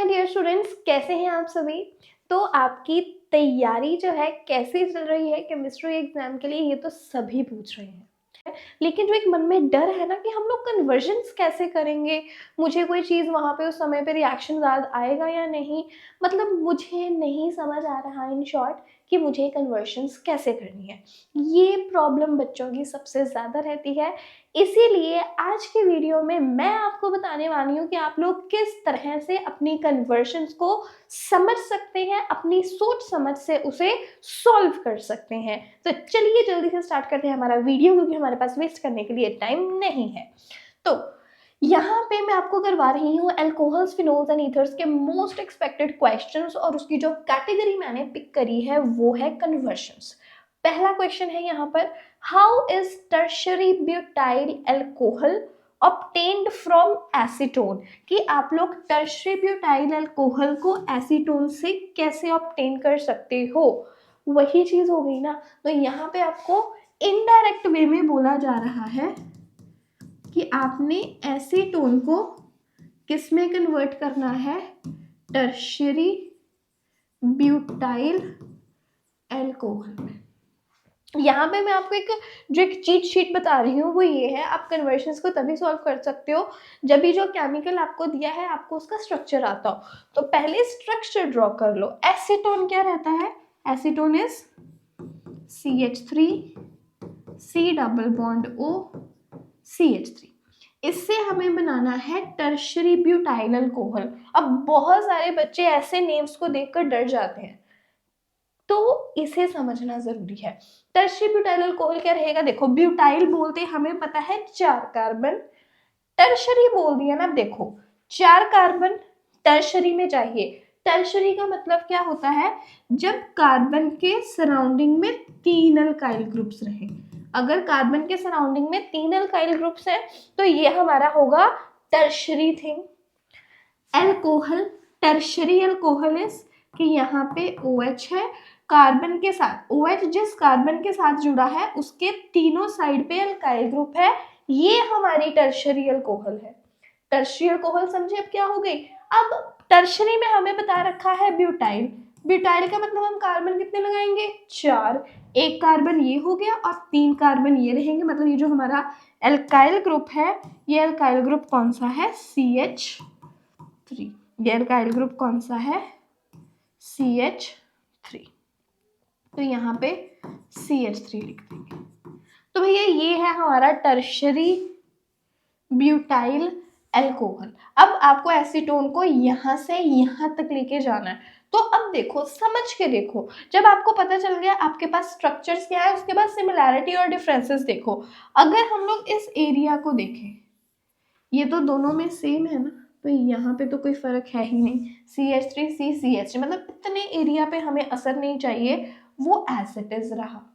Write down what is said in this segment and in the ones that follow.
My dear students, कैसे हैं आप सभी। तो आपकी तैयारी जो है कैसी चल रही है केमिस्ट्री एग्जाम के लिए, ये तो सभी पूछ रहे हैं। लेकिन जो एक मन में डर है ना कि हम लोग कन्वर्जन्स कैसे करेंगे, मुझे कोई चीज़ वहाँ पे उस समय पे रिएक्शन ज़्यादा आएगा या नहीं, मतलब मुझे नहीं समझ आ रहा इन शॉर्ट कि मुझे कन्वर्जन्स कैसे करनी है। ये प्रॉब्लम बच्चों की सबसे ज़्यादा रहती है। इसीलिए आज के वीडियो में मैं आपको बताने वाली हूँ कि आप लोग किस तरह से अपनी कन्वर्जन्स को समझ सकते हैं, अपनी सोच समझ से उसे सॉल्व कर सकते हैं। तो चलिए जल्दी से स्टार्ट करते हैं हमारा वीडियो, क्योंकि हमारे पास वेस्ट करने के लिए टाइम नहीं है। तो यहाँ पे मैं आपको करवा रही हूँ अल्कोहल्स, फिनोल्स एंड ईथर्स के मोस्ट एक्सपेक्टेड क्वेश्चंस, और उसकी जो कैटेगरी मैंने पिक करी है वो है कन्वर्जन्स। पहला क्वेश्चन है यहाँ पर, how is tertiary butyl alcohol obtained from acetone, कि आप लोग टर्शरी ब्यूटाइल अल्कोहल को एसीटोन से कैसे ऑब्टेन कर सकते हो। वही चीज हो गई ना। तो यहाँ पे आपको इनडायरेक्ट वे में बोला जा रहा है कि आपने एसीटोन को किस में कन्वर्ट करना है, टर्शरी ब्यूटाइल अल्कोहल में। यहाँ पे मैं आपको एक चीट शीट बता रही हूँ, वो ये है, आप कन्वर्जन्स को तभी सॉल्व कर सकते हो जब भी जो केमिकल आपको दिया है आपको उसका स्ट्रक्चर आता हो। तो पहले स्ट्रक्चर ड्रॉ कर लो। एसीटोन क्या रहता है, acetone is CH3 C double bond O CH3। इससे हमें बनाना है टर्शरी ब्यूटाइल अल्कोहल। अब बहुत सारे बच्चे ऐसे नेम्स को देखकर डर जाते हैं, तो इसे समझना जरूरी है। टर्शरी ब्यूटाइल अल्कोहल क्या रहेगा, देखो ब्यूटाइल बोलते हमें पता है 4 कार्बन, टर्शरी बोल दिया ना, देखो 4 कार्बन टर्शरी में चाहिए। टर्शरी का मतलब क्या होता है, जब कार्बन के सराउंडिंग में 3 अल्काइल ग्रुप्स रहे। अगर कार्बन के सराउंडिंग में 3 अल्काइल ग्रुप्स हैं तो ये हमारा होगा tertiary thing. Alcohol, tertiary alcohol is कि यहाँ पे OH है, कार्बन के साथ OH जिस कार्बन के साथ जुड़ा है उसके तीनों साइड पे अल्काइल ग्रुप है, ये हमारी टर्शरी अल्कोहल है। टर्शरी अल्कोहल समझे अब क्या हो गई। अब टर्शरी में हमें बता रखा है ब्यूटाइल, ब्यूटाइल का मतलब हम कार्बन कितने लगाएंगे, 4। एक कार्बन ये हो गया और 3 कार्बन ये रहेंगे, मतलब ये जो हमारा अल्काइल ग्रुप है, ये अल्काइल ग्रुप कौन सा है, CH3। ये अल्काइल ग्रुप कौन सा है, CH3। तो यहाँ पे CH3 लिख देंगे। तो भैया ये है हमारा टर्शरी ब्यूटाइल अल्कोहल। अब आपको एसीटोन को यहाँ से यहाँ तक लेके जाना है। तो अब देखो, समझ के देखो, जब आपको पता चल गया आपके पास स्ट्रक्चर्स क्या है, उसके बाद सिमिलैरिटी और डिफरेंसेस देखो। अगर हम लोग इस एरिया को देखें, ये तो दोनों में सेम है ना, तो यहाँ पे तो कोई फर्क है ही नहीं, CH3 CH3, मतलब इतने एरिया पे हमें असर नहीं चाहिए, वो एज इट इज रहा।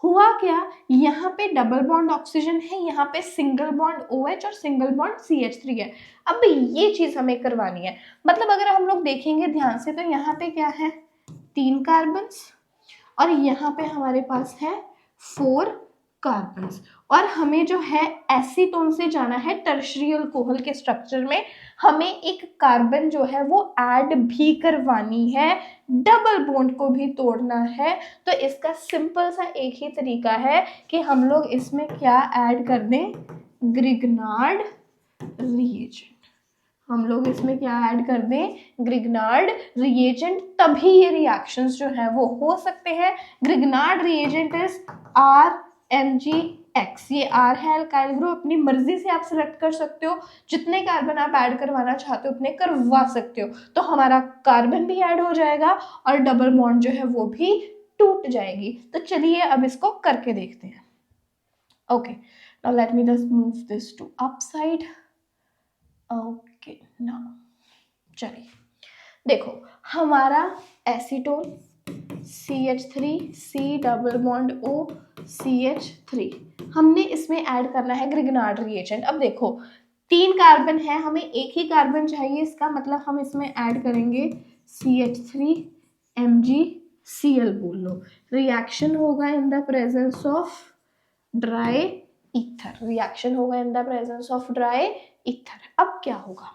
हुआ क्या, यहाँ पे डबल बॉन्ड ऑक्सीजन है, यहाँ पे सिंगल बॉन्ड OH और सिंगल बॉन्ड CH3 है। अब ये चीज हमें करवानी है। मतलब अगर हम लोग देखेंगे ध्यान से तो यहाँ पे क्या है, 3 कार्बन, और यहाँ पे हमारे पास है 4 कार्बन, और हमें जो है एसीटोन से जाना है टर्शरी अल्कोहल के स्ट्रक्चर में। हमें एक कार्बन जो है वो ऐड भी करवानी है, डबल बॉन्ड को भी तोड़ना है। तो इसका सिंपल सा एक ही तरीका है कि हम लोग इसमें क्या ऐड कर दें, ग्रिग्नार्ड रिएजेंट। हम लोग इसमें क्या ऐड कर दें, ग्रिग्नार्ड रिएजेंट, तभी ये रिएक्शंस जो है वो हो सकते हैं। Grignard reagent is RMgX। ये R है अल्काइल ग्रुप, अपनी मर्जी से आप सिलेक्ट कर सकते हो, जितने कार्बन आप ऐड करवाना चाहते हो उतने करवा सकते हो। तो हमारा कार्बन भी ऐड हो जाएगा और डबल बॉन्ड जो है वो भी टूट जाएगी। तो चलिए अब इसको करके देखते हैं। Okay, now let me just move this to upside. Okay now चलिए देखो, हमारा acetone CH3 C double bond O CH3, हमने इसमें ऐड करना है ग्रिग्नार्ड रिएजेंट। अब देखो 3 कार्बन है, हमें एक ही कार्बन चाहिए, इसका मतलब हम इसमें ऐड करेंगे CH3 MgCl बोल लो। रिएक्शन होगा in the presence of dry ether, reaction होगा in the presence of dry ether. अब क्या होगा,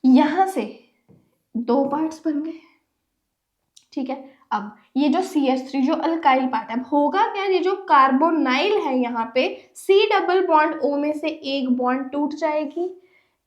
यहां से 2 पार्ट्स बन गए, ठीक है। अब ये जो CH3 जो अल्काइल पार्ट है, अब होगा क्या, ये जो कार्बोनाइल है यहाँ पे C डबल बॉन्ड O में से एक बॉन्ड टूट जाएगी,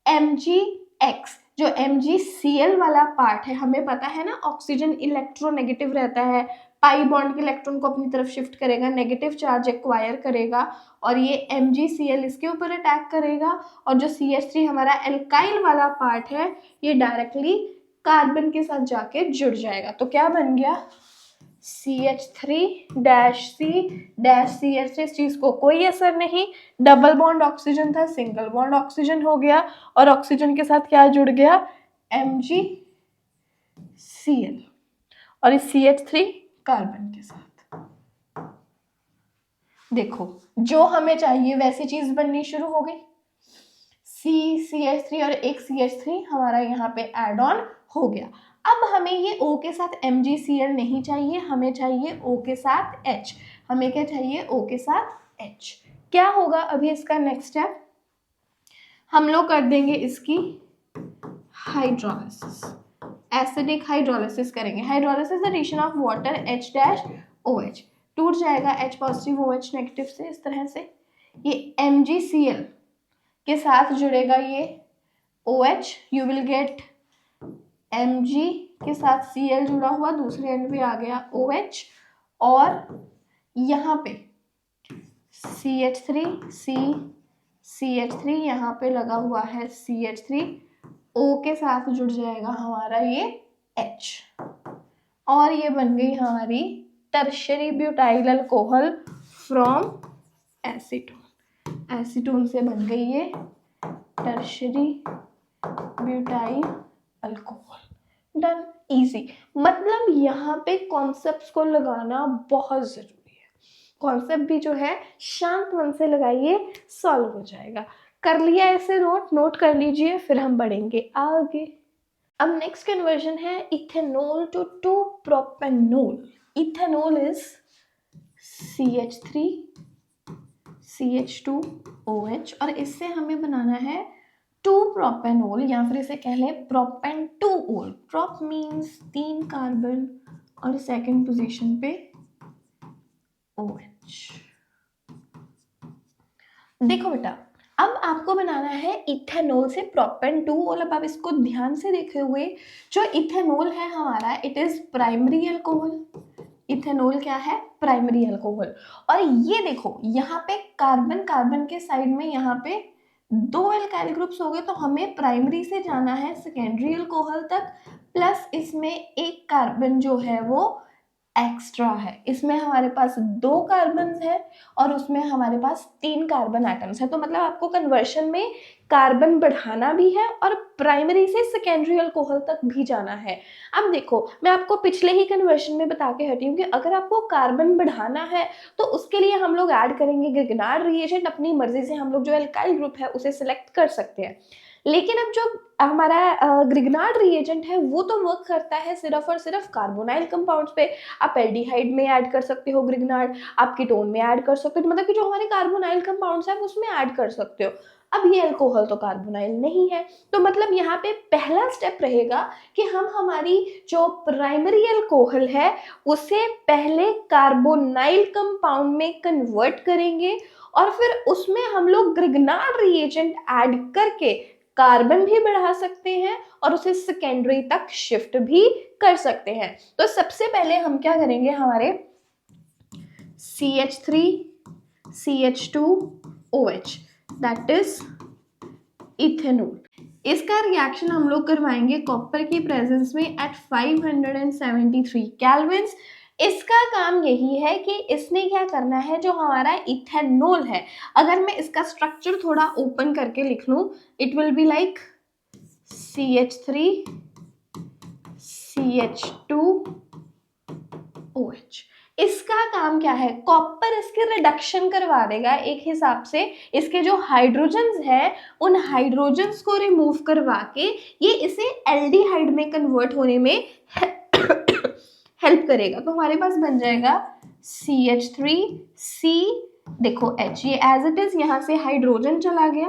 MgX जो MgCl वाला पार्ट है, हमें पता है ना ऑक्सीजन इलेक्ट्रोनेगेटिव रहता है, पाई बॉन्ड के इलेक्ट्रॉन को अपनी तरफ शिफ्ट करेगा, नेगेटिव चार्ज एक्वायर करेगा और ये MgCl इसके ऊपर अटैक करेगा, और जो CH3 हमारा एल्काइल वाला पार्ट है ये डायरेक्टली कार्बन के साथ जाके जुड़ जाएगा। तो क्या बन गया, CH3-C-CH3, इस चीज को कोई असर नहीं, डबल बॉन्ड ऑक्सीजन था सिंगल बॉन्ड ऑक्सीजन हो गया, और ऑक्सीजन के साथ क्या जुड़ गया, MgCl, और इस CH3 कार्बन के साथ। देखो जो हमें चाहिए वैसी चीज बननी शुरू हो गई, CH3 और एक CH3 हमारा यहाँ पे एड ऑन हो गया। अब हमें ये O के साथ MgCl नहीं चाहिए, हमें चाहिए O के साथ H। हमें क्या चाहिए, O के साथ H। क्या होगा अभी इसका नेक्स्ट स्टेप, हम लोग कर देंगे इसकी हाइड्रोलिसिस, एसिडिक हाइड्रोलिसिस करेंगे। Hydrolysis addition of water H-OH, टूट जाएगा H पॉजिटिव OH नेगेटिव से, इस तरह से ये MgCl के साथ जुड़ेगा ये OH, you will get Mg के साथ Cl जुड़ा हुआ, दूसरे एंड पे आ गया OH, और यहाँ पे CH3 यहाँ पे लगा हुआ है CH3, O के साथ जुड़ जाएगा हमारा ये H, और ये बन गई हमारी tertiary butyl alcohol from acetone. Acetone से बन गई ये tertiary butyl alcohol. Done, easy. मतलब यहाँ पे कॉन्सेप्ट्स को लगाना बहुत जरूरी है, कॉन्सेप्ट भी जो है शांत मन से लगाइए, सॉल्व हो जाएगा। कर लिया ऐसे नोट कर लीजिए, फिर हम बढ़ेंगे आगे। अब नेक्स्ट कन्वर्जन है ethanol to 2 propanol. Ethanol is CH3 CH2OH, और इससे हमें बनाना है 2 प्रोपेनॉल, या फिर इसे कह लें प्रोपेन 2-ओल। प्रोप मीन्स 3 कार्बन और सेकंड पोजीशन पे OH। देखो बेटा, अब आपको बनाना है इथेनॉल से प्रोपेन 2-ओल। अब आप इसको ध्यान से देखे हुए, जो इथेनॉल है हमारा, it is primary alcohol. Ethanol क्या है, प्राइमरी अल्कोहल। और ये देखो यहाँ पे कार्बन के साइड में यहाँ पे 2 एल्काइल ग्रुप्स हो गए, तो हमें प्राइमरी से जाना है सेकेंडरी अल्कोहल तक, प्लस इसमें एक कार्बन जो है वो एक्स्ट्रा है। इसमें हमारे पास 2 कार्बन है और उसमें हमारे पास 3 कार्बन एटम्स है। तो मतलब आपको कन्वर्शन में कार्बन बढ़ाना भी है और प्राइमरी से सेकेंडरी अल्कोहल तक भी जाना है। अब देखो, मैं आपको पिछले ही कन्वर्शन में बता के हटी हूँ कि अगर आपको कार्बन बढ़ाना है तो उसके लिए हम लोग ऐड करेंगे ग्रिग्नार्ड रिएजेंट। अपनी मर्जी से हम लोग जो एल्काइल ग्रुप है उसे सिलेक्ट कर सकते हैं, लेकिन अब जो हमारा ग्रिग्नार्ड रिएजेंट है वो तो वर्क करता है सिर्फ और सिर्फ कार्बोनाइल कंपाउंड्स पे। आप एल्डिहाइड में ऐड कर सकते हो ग्रिग्नार्ड, आप कीटोन में ऐड कर सकते हो, मतलब कि जो हमारे कार्बोनाइल कंपाउंड्स हैं उसमें ऐड कर सकते हो। अब ये अल्कोहल तो कार्बोनाइल नहीं है, तो मतलब यहाँ पे पहला स्टेप रहेगा कि हम हमारी जो प्राइमरी अल्कोहल है उसे पहले कार्बोनाइल कंपाउंड में कन्वर्ट करेंगे, और फिर उसमें हम लोग ग्रिग्नार्ड रिएजेंट ऐड करके कार्बन भी बढ़ा सकते हैं और उसे सेकेंडरी तक शिफ्ट भी कर सकते हैं। तो सबसे पहले हम क्या करेंगे, हमारे CH3 CH2OH that is ethanol, इसका रिएक्शन हम लोग करवाएंगे कॉपर की प्रेजेंस में एट 573 केल्विन्स। इसका काम यही है कि इसने क्या करना है, जो हमारा इथेनॉल है, अगर मैं इसका स्ट्रक्चर थोड़ा ओपन करके लिख लूं, it will be like CH3 CH2OH। इसका काम क्या है, कॉपर इसके रिडक्शन करवा देगा एक हिसाब से, इसके जो हाइड्रोजन्स है उन हाइड्रोजन्स को रिमूव करवा के ये इसे एल्डिहाइड में कन्वर्ट होने में हेल्प करेगा। तो हमारे पास बन जाएगा CH3C, देखो H, ये एज इट इज यहाँ से हाइड्रोजन चला गया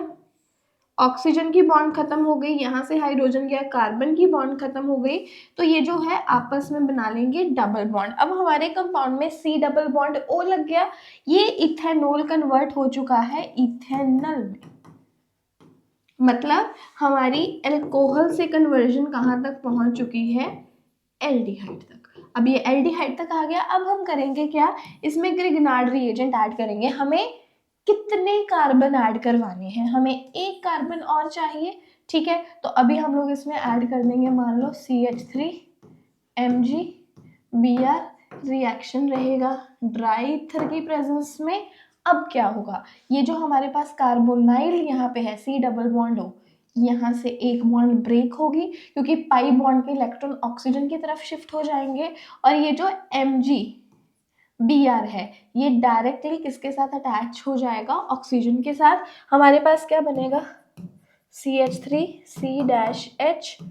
ऑक्सीजन की बॉन्ड खत्म हो गई, यहाँ से हाइड्रोजन गया, कार्बन की बॉन्ड खत्म हो गई, तो ये जो है आपस में बना लेंगे डबल बॉन्ड। अब हमारे कंपाउंड में C डबल बॉन्ड O लग गया, ये इथेनॉल कन्वर्ट हो चुका है इथेनॉल में। मतलब हमारी अल्कोहल से कन्वर्जन कहाँ तक पहुंच चुकी है, एल्डिहाइड तक। अब ये एल्डिहाइड तक आ गया, अब हम करेंगे क्या, इसमें ग्रिग्नार्ड रिएजेंट ऐड करेंगे। हमें कितने कार्बन ऐड करवाने हैं, हमें एक कार्बन और चाहिए, ठीक है। तो अभी हम लोग इसमें ऐड कर देंगे, मान लो CH3 MgBr, रिएक्शन रहेगा ड्राई ईथर की प्रेजेंस में। अब क्या होगा, ये जो हमारे पास कार्बोनाइल यहाँ पे है C डबल बॉन्ड O, यहाँ से एक बॉन्ड ब्रेक होगी क्योंकि पाई बॉन्ड के इलेक्ट्रॉन ऑक्सीजन की तरफ शिफ्ट हो जाएंगे, और ये जो MgBr है ये डायरेक्टली किसके साथ अटैच हो जाएगा, ऑक्सीजन के साथ। हमारे पास क्या बनेगा, CH3 C-H,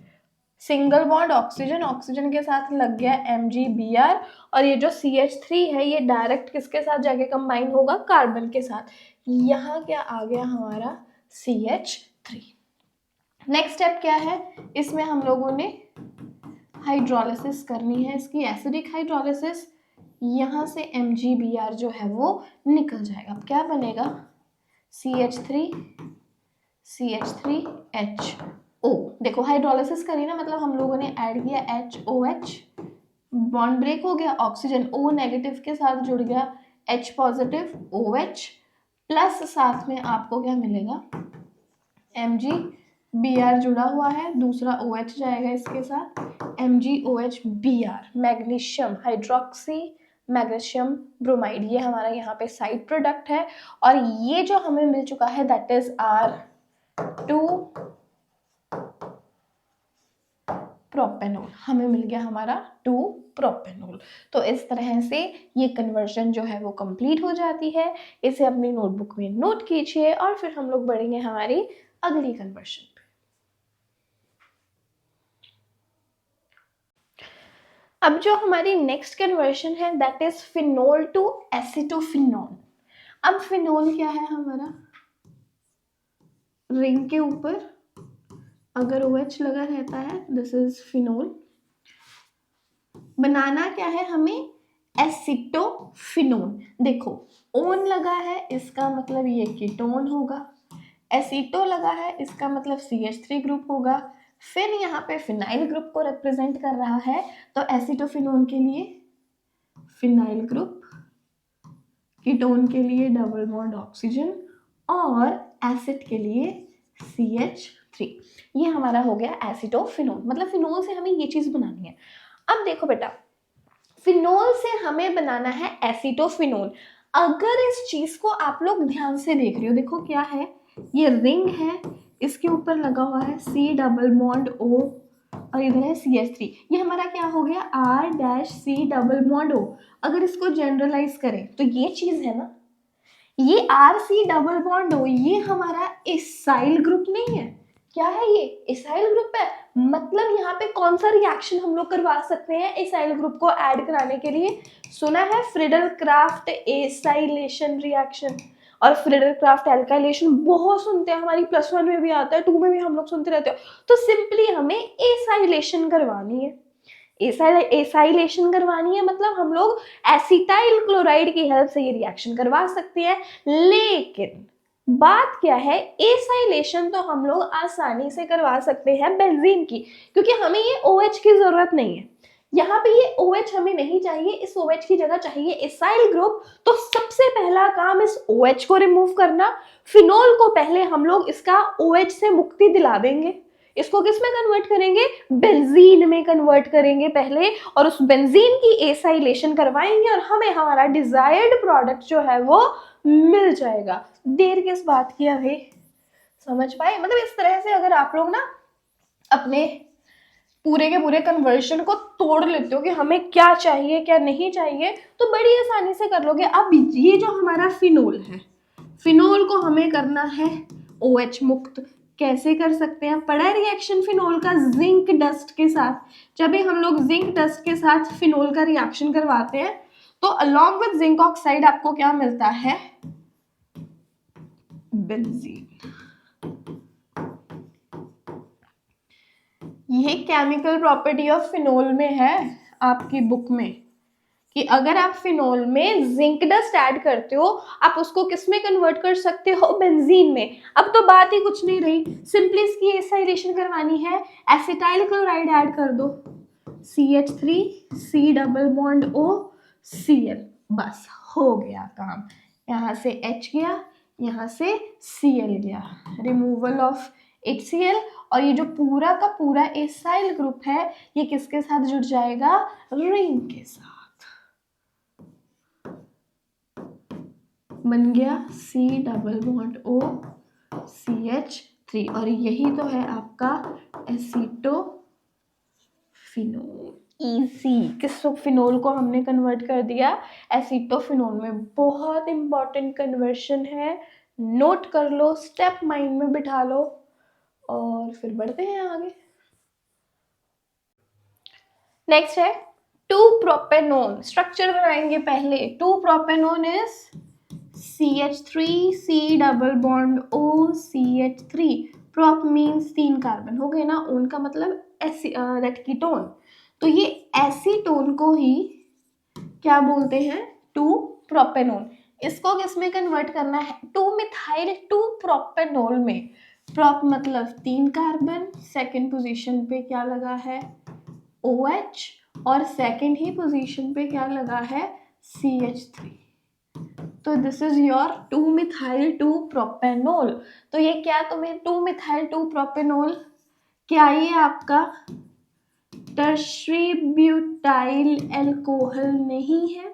single bond oxygen, oxygen के साथ लग गया MgBr, और ये जो CH3 है ये डायरेक्ट किसके साथ जाके कंबाइन होगा, कार्बन के साथ। यहाँ क्या आ गया हमारा CH3। नेक्स्ट स्टेप क्या है, इसमें हम लोगों ने हाइड्रोलिसिस करनी है, इसकी एसिडिक हाइड्रोलिसिस। यहाँ से MgBr जो है वो निकल जाएगा। अब क्या बनेगा, CH3 CH3HO। देखो हाइड्रोलिसिस करी ना, मतलब हम लोगों ने ऐड किया HOH, बॉन्ड ब्रेक हो गया, ऑक्सीजन O नेगेटिव के साथ जुड़ गया, H पॉजिटिव OH, प्लस साथ में आपको क्या मिलेगा, MgBr जुड़ा हुआ है, दूसरा OH जाएगा इसके साथ, MgOHBr, magnesium hydroxy magnesium bromide, ये हमारा यहाँ पे साइड प्रोडक्ट है। और ये जो हमें मिल चुका है दैट इज R2 प्रोपेनॉल, हमें मिल गया हमारा 2 प्रोपेनॉल। तो इस तरह से ये कन्वर्जन जो है वो कंप्लीट हो जाती है। इसे अपनी नोटबुक में नोट कीजिए और फिर हम लोग बढ़ेंगे हमारी अगली कन्वर्जन पे। अब जो हमारी नेक्स्ट कन्वर्जन है दैट इज फिनोल टू एसिटोफिनोल। अब फिनोल क्या है, हमारा रिंग के ऊपर अगर OH लगा रहता है, दिस इज फिनोल। बनाना क्या है हमें, एसिटोफिनोन। देखो ओन लगा है, इसका मतलब ये कीटोन होगा, एसिटो लगा है, इसका मतलब CH3 ग्रुप होगा, फिर यहाँ पे फिनाइल ग्रुप को रिप्रेजेंट कर रहा है, तो एसिटोफिनोन के लिए फिनाइल ग्रुप, कीटोन के लिए डबल बॉन्ड ऑक्सीजन, और एसिड के लिए CH3। ये हमारा हो गया एसिटोफिनोल। मतलब फिनोल से हमें ये चीज बनानी है। अब देखो बेटा, फिनोल से हमें बनाना है एसिटोफिनोल। अगर इस चीज को आप लोग ध्यान से देख रहे हो, देखो क्या है, ये रिंग है, इसके ऊपर लगा हुआ है C डबल बॉन्ड O, और इधर है CH3, ये हमारा क्या हो गया R-C डबल बॉन्ड O। अगर इसको जनरलाइज करें तो ये चीज है ना, ये R-C डबल बॉन्ड O, ये हमारा एसाइल ग्रुप नहीं है, क्या है ये, एसाइल ग्रुप है। मतलब यहाँ पे कौन सा रिएक्शन हम लोग करवा सकते हैं एसाइल ग्रुप को ऐड कराने के लिए, सुना है फ्रिडल क्राफ्ट एसाइलेशन रिएक्शन और फ्रिडल क्राफ्ट एल्काइलेशन, बहुत सुनते हैं, हमारी +1 में भी आता है, 2 में भी हम लोग सुनते रहते हो। तो सिंपली हमें एसाइलेशन करवानी है, एसाइलेशन करवानी है, मतलब हम लोग एसिटाइल क्लोराइड की हेल्प से ये रिएक्शन करवा सकते हैं। लेकिन बात क्या है, एसाइलेशन तो हम लोग आसानी से करवा सकते हैं बेंजीन की, क्योंकि हमें ये OH की जरूरत नहीं है, यहाँ पे ये OH हमें नहीं चाहिए, इस OH की जगह चाहिए एसाइल ग्रुप। तो सबसे पहला काम इस OH को रिमूव करना। फिनोल को पहले हम लोग इसका OH से मुक्ति दिला देंगे, इसको किस में कन्वर्ट करेंगे, बेंजीन में कन्वर्ट करेंगे पहले, और उस बेंजीन की एसाइलेशन करवाएंगे और हमें हमारा डिजायर्ड प्रोडक्ट जो है वो मिल जाएगा। देर किस बात की अभी, समझ पाए। मतलब इस तरह से अगर आप लोग ना अपने पूरे के पूरे कन्वर्जन को तोड़ लेते हो कि हमें क्या चाहिए क्या नहीं चाहिए, तो बड़ी आसानी से कर लोगे। अब ये जो हमारा फिनोल है, फिनोल को हमें करना है OH मुक्त। कैसे कर सकते हैं, पढ़ा है रिएक्शन फिनोल का जिंक डस्ट के साथ। जब भी हम लोग जिंक डस्ट के साथ फिनोल का रिएक्शन करवाते हैं तो अलोंग विद जिंक ऑक्साइड आपको क्या मिलता है, बेंजीन। ये केमिकल प्रॉपर्टी ऑफ फिनोल में है आपकी बुक में कि अगर आप फिनोल में जिंक डस्ट ऐड करते हो आप उसको किस में कन्वर्ट कर सकते हो, बेंजीन में। अब तो बात ही कुछ नहीं रही, सिंपली इसकी एसाइलेशन करवानी है, एसिटाइल क्लोराइड ऐड कर दो, CH3 C double bond O Cl, बस हो गया काम। यहाँ से H गया, यहाँ से Cl गया, रिमूवल ऑफ HCl, और ये जो पूरा का पूरा एसाइल ग्रुप है ये किसके साथ जुड़ जाएगा, रिंग के साथ। बन गया C double bond O CH3, और यही तो है आपका एसीटोफिनोल। इजी, किस फिनोल को हमने कन्वर्ट कर दिया एसीटोफिनोल में। बहुत इंपॉर्टेंट कन्वर्शन है, नोट कर लो, स्टेप माइंड में बिठा लो, और फिर बढ़ते हैं आगे। नेक्स्ट है 2-प्रोपेनोन। स्ट्रक्चर बनाएंगे पहले। Propanone is CH3 C double bond O CH3। Prop means 3 carbon हो गए ना, ओन का मतलब दैट कीटोन, तो ये एसीटोन को ही क्या बोलते हैं, 2-प्रोपेनोन। इसको किस में कन्वर्ट करना है, 2-मिथाइल 2-प्रोपेनोल में। प्रोप मतलब 3 कार्बन, सेकेंड पोजीशन पे क्या लगा है OH, और सेकेंड ही पोजीशन पे क्या लगा है CH3। तो दिस इज योर 2-मिथाइल 2-प्रोपेनोल। तो ये क्या तुम्हें 2-मिथाइल 2-प्रोपेनोल, क्या ये आपका टर्शरी ब्यूटाइल अल्कोहल नहीं है,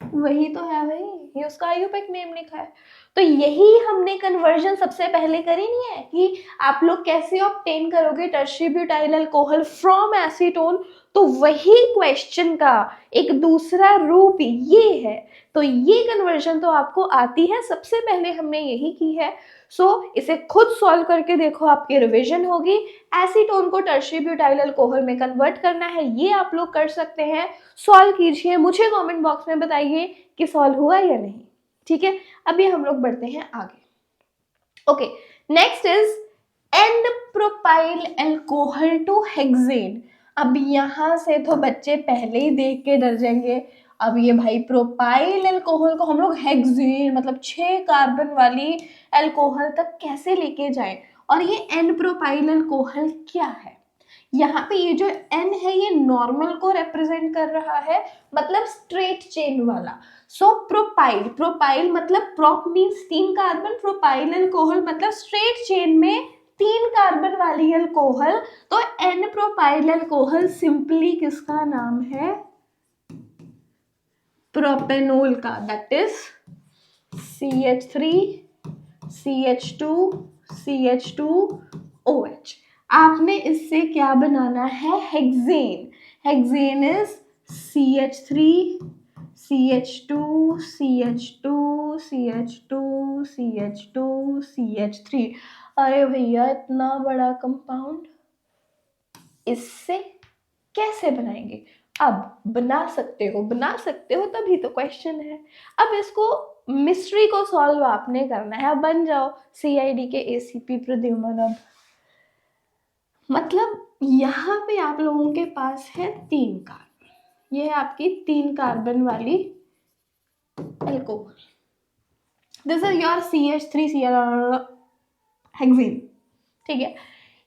वही तो है भाई, ये उसका आयुपेक नेम लिखा है। तो यही हमने कन्वर्जन सबसे पहले करी नहीं है कि आप लोग कैसे ऑब्टेन करोगे tertiary butyl alcohol from acetone, तो वही क्वेश्चन का एक दूसरा रूप ये है। तो ये कन्वर्जन तो आपको आती है, सबसे पहले हमने यही की है। सो इसे खुद सॉल्व करके देखो, आपकी रिवीजन होगी। एसीटोन को टर्शरी ब्यूटाइल अल्कोहल में कन्वर्ट करना है, ये आप लोग कर सकते हैं। सॉल्व कीजिए, मुझे कमेंट बॉक्स में बताइए कि सॉल्व हुआ या नहीं, ठीक है। अभी हम लोग बढ़ते हैं आगे। Okay, next is n propyl alcohol to hexane. अब यहां से तो बच्चे पहले ही देख के डर जाएंगे। अब ये भाई प्रोपाइल अल्कोहल को हम लोग हेक्सेन मतलब 6 कार्बन वाली अल्कोहल तक कैसे लेके जाएं, और ये एन प्रोपाइल अल्कोहल क्या है। यहाँ पे ये जो N है ये नॉर्मल को रिप्रेजेंट कर रहा है, मतलब स्ट्रेट चेन वाला। सो प्रोपाइल, प्रोपाइल मतलब prop means 3 carbon, propyl alcohol मतलब स्ट्रेट चेन में 3 कार्बन वाली अल्कोहल। तो N प्रोपाइल अल्कोहल सिंपली किसका नाम है, प्रोपेनोल का, that is CH3 CH2 CH2OH। आपने इससे क्या बनाना है, hexane. Hexane is CH3 CH2 CH2 CH2 CH2 CH3। अरे भैया इतना बड़ा कंपाउंड, इससे कैसे बनाएंगे। अब बना सकते हो तभी तो क्वेश्चन है। अब इसको मिस्ट्री को सॉल्व आपने करना है। अब बन जाओ CID के ACP प्रद्युमन। अब मतलब यहाँ पे आप लोगों के पास है 3 कार्बन, ये है आपकी 3 कार्बन वाली alcohol. This is your CH3Cl hexane, ठीक है।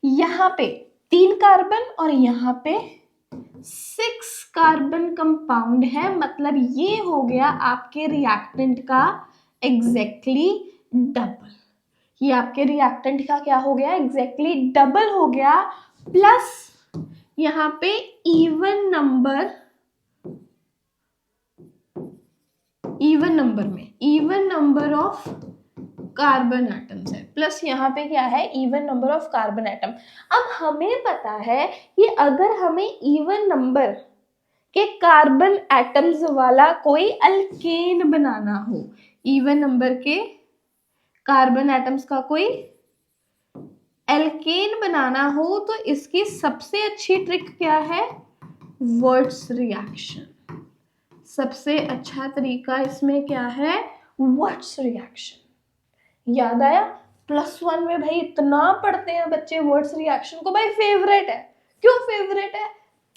यहाँ पे 3 कार्बन और यहाँ पे 6 कार्बन कंपाउंड है, मतलब ये हो गया आपके रिएक्टेंट का एग्जैक्टली डबल। ये आपके रिएक्टेंट का क्या हो गया, एग्जैक्टली डबल हो गया। प्लस यहाँ पे इवन नंबर में even number of carbon atoms है, प्लस यहाँ पे क्या है, even number of carbon atom. अब हमें पता है कि अगर हमें इवन नंबर के कार्बन एटम्स वाला कोई अल्केन बनाना हो, इवन नंबर के कार्बन एटम्स का कोई एल्केन बनाना हो, तो इसकी सबसे अच्छी ट्रिक क्या है, वर्ट्स रिएक्शन। सबसे अच्छा तरीका इसमें क्या है, वर्ट्स रिएक्शन। याद आया, +1 में भाई इतना पढ़ते हैं बच्चे वर्ट्स रिएक्शन को, भाई फेवरेट है, क्यों फेवरेट है?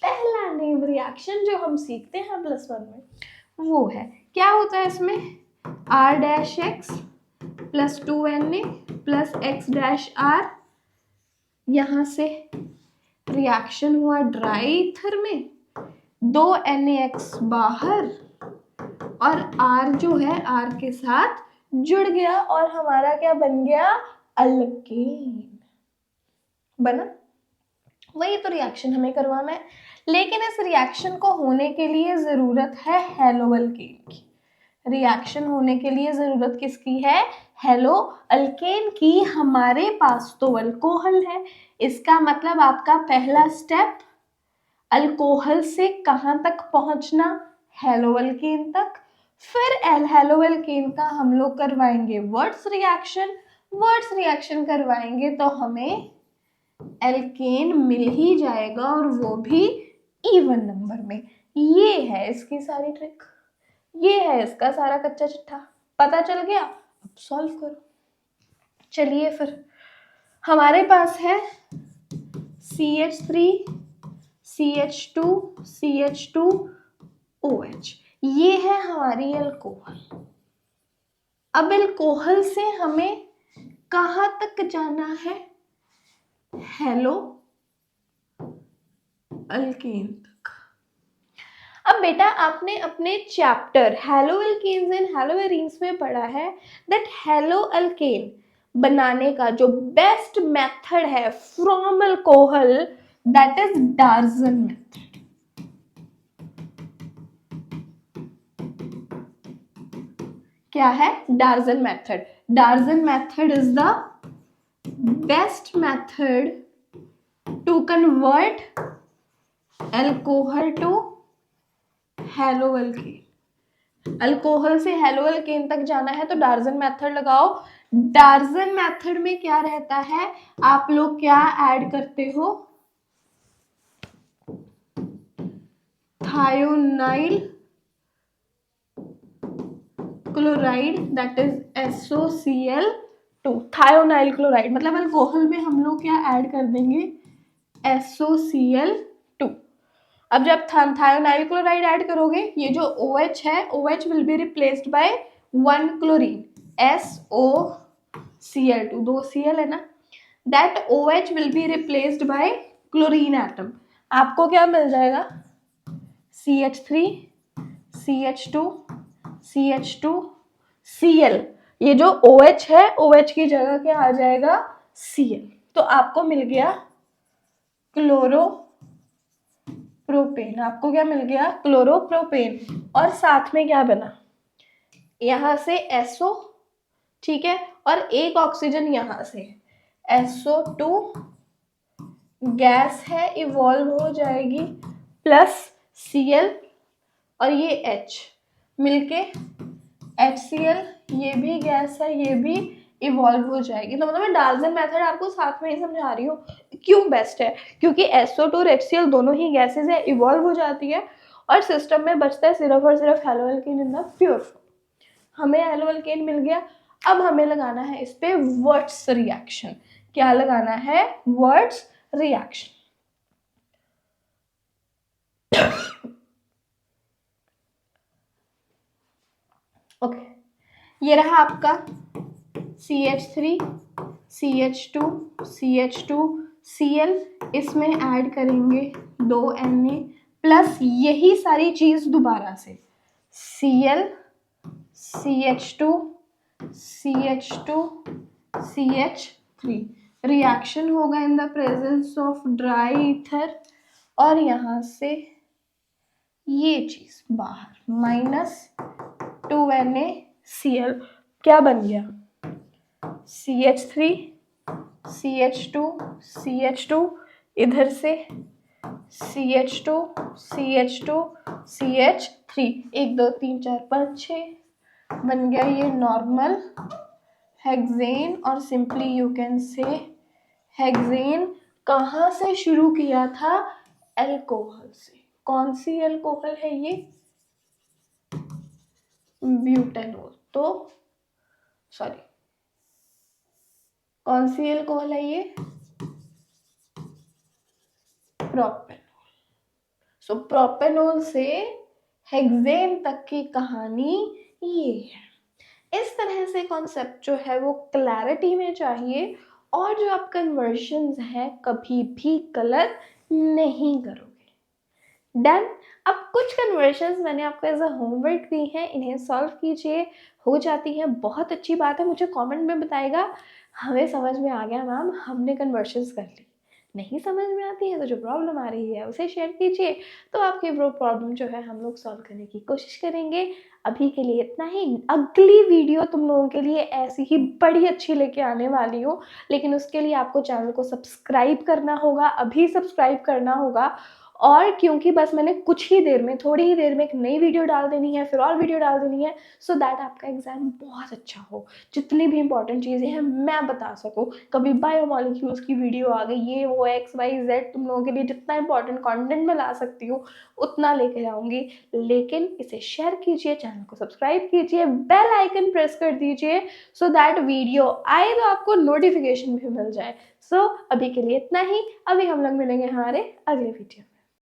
पहला नेम रिएक्शन जो हम सीखते हैं +1 में वो है, क्या होता है इसमें, R-X plus 2Na plus X-R, यहाँ से रिएक्शन हुआ ड्राई ईथर में, 2 NaX बाहर और R जो है R के साथ जुड़ गया और हमारा क्या बन गया, अल्केन बना। वही तो रिएक्शन हमें करवाना है, लेकिन इस रिएक्शन को होने के लिए जरूरत है हेलो अल्केन की। रिएक्शन होने के लिए जरूरत किसकी है, हेलो अल्केन की। हमारे पास तो अल्कोहल है, इसका मतलब आपका पहला स्टेप अल्कोहल से कहां तक पहुंचना, हेलो अल्केन तक। फिर हेलो अल्केन का हम लोग करवाएंगे वर्ड्स रिएक्शन, वर्ड्स रिएक्शन करवाएंगे तो हमें एल्केन मिल ही जाएगा और वो भी इवन नंबर में। ये है इसकी सारी ट्रिक, ये है इसका सारा कच्चा चिट्ठा। पता चल गया? अब सॉल्व करो। चलिए फिर हमारे पास है CH3 CH2 CH2OH, ये है हमारी अल्कोहल। अब अल्कोहल से हमें कहां तक जाना है, हेलो अल्केन तक। अब बेटा आपने अपने chapter halo alkanes and halo arenes में पढ़ा है दैट हेलो अल्केन बनाने का जो बेस्ट मेथड है from alcohol, that is Darzens method. क्या है, Darzens method. Darzens method is the best method to convert alcohol to halo alkane. Alcohol से हेलो अल्केन तक जाना है तो डार्जन मेथड लगाओ। डार्जन मेथड में क्या रहता है, आप लोग क्या ऐड करते हो, thionyl chloride, that is SOCl2। Thionyl chloride मतलब अल्कोहल में हम लोग क्या ऐड कर देंगे, SOCl2। अब जब थायोनाइल क्लोराइड ऐड करोगे, ये जो OH है, OH will be replaced by 1 chlorine, SOCl2, 2 Cl है ना, that OH will be replaced by chlorine atom. आपको क्या मिल जाएगा, CH3 CH2 CH2 Cl। ये जो OH है, OH की जगह क्या आ जाएगा, Cl। तो आपको मिल गया क्लोरोप्रोपेन। आपको क्या मिल गया, क्लोरोप्रोपेन। और साथ में क्या बना, यहां से SO, ठीक है, और एक ऑक्सीजन यहां से SO2 गैस है, इवॉल्व हो जाएगी, प्लस Cl और ये H मिलके HCl, ये भी गैस है, ये भी इवॉल्व हो जाएगी। तो मतलब मैं डार्जन मेथड आपको साथ में ही समझा रही हूँ। क्यों बेस्ट है, क्योंकि SO2 और HCl दोनों ही गैसेज है, इवॉल्व हो जाती है और सिस्टम में बचता है सिर्फ और सिर्फ hello alkane in the pure form. हमें हेलो अल्केन मिल गया। अब हमें लगाना है इस पे वर्ड्स रिएक्शन। क्या लगाना है, वर्ड्स रिएक्शन। ओके, ये रहा आपका CH3 CH2 CH2Cl, इसमें ऐड करेंगे 2 Na प्लस यही सारी चीज दोबारा से Cl CH2 CH2 CH3। Reaction होगा in the presence of dry ether और यहां से ये चीज बाहर, -2NaCl। क्या बन गया, CH3 CH2 CH2, इधर से CH2 CH2 CH3, 1 2 3 4 5 6 बन गया ये नॉर्मल हेक्सेन। और simply you can say hexane कहाँ से शुरू किया था, अल्कोहल से। कौन सी अल्कोहल है ये, ब्यूटेनॉल। तो सॉरी, कौन सी अल्कोहल है ये, प्रोपेनॉल। सो प्रोपेनॉल से हेक्सेन तक की कहानी ये है। इस तरह से कॉन्सेप्ट जो है वो क्लैरिटी में चाहिए, और जो आप कन्वर्शंस हैं कभी भी गलत नहीं करोगे। डन। अब कुछ कन्वर्शंस मैंने आपको एज अ होमवर्क दी हैं, इन्हें सॉल्व कीजिए, हो जाती है बहुत अच्छी बात है। मुझे कमेंट में बताइएगा हमें समझ में आ गया मैम, हमने कन्वर्शंस कर ली। नहीं समझ में आती है तो जो प्रॉब्लम आ रही है उसे शेयर कीजिए, तो आपकी वो प्रॉब्लम जो है हम लोग सॉल्व करने की कोशिश करेंगे। अभी के लिए इतना ही। अगली वीडियो तुम लोगों के लिए ऐसी ही बड़ी अच्छी लेके आने वाली हूँ, लेकिन उसके लिए आपको चैनल को सब्सक्राइब करना होगा, अभी सब्सक्राइब करना होगा। और क्योंकि बस मैंने कुछ ही देर में, थोड़ी ही देर में एक नई वीडियो डाल देनी है, फिर और वीडियो डाल देनी है, सो दैट आपका एग्जाम बहुत अच्छा हो, जितनी भी इंपॉर्टेंट चीज़ें हैं मैं बता सकूँ। कभी बायोमॉलिक्यूल्स की वीडियो आ गई, ये वो XYZ, तुम लोगों के लिए जितना इंपॉर्टेंट कंटेंट मैं ला सकती हूँ उतना लेकर आऊँगी। लेकिन इसे शेयर कीजिए, चैनल को सब्सक्राइब कीजिए, बेल आइकन प्रेस कर दीजिए, सो दैट वीडियो आए तो आपको नोटिफिकेशन भी मिल जाए। सो अभी के लिए इतना ही। अभी हम लोग मिलेंगे हमारे अगले वीडियो।